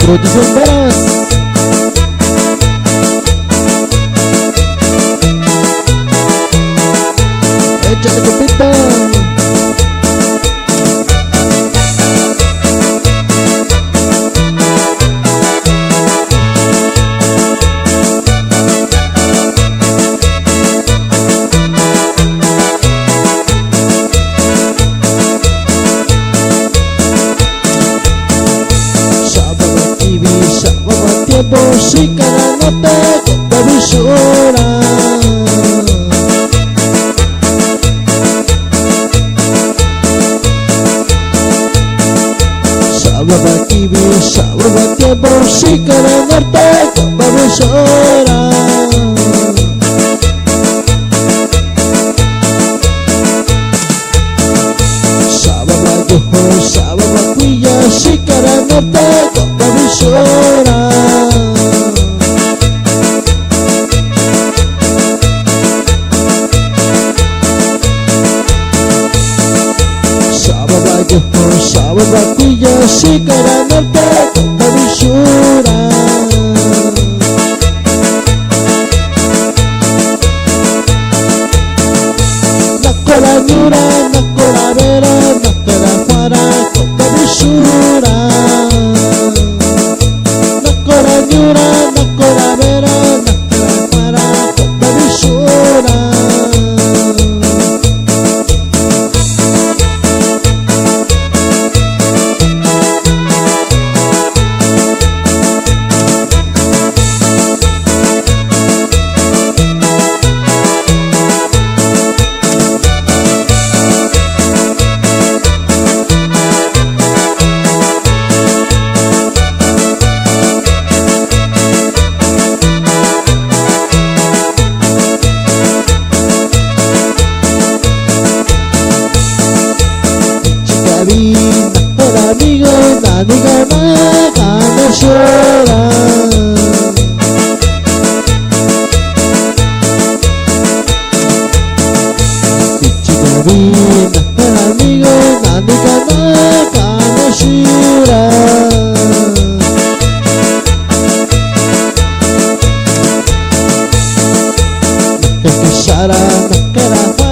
Producción Veras. Échale compita. Música no te visura. Sábado kibi, sábado tiempo, música no te visura. Sábado yo, sábado cuya, música no te visura. Sábado cuya sigara norte de visura. Nakora nyura, nakora vera, nakora para de visura. Nakora nyura, nakora vera, nakora para de visura. Por amigo, amiga, no llora. Chica vida, por amigo, amiga, no llora. Que Sara, no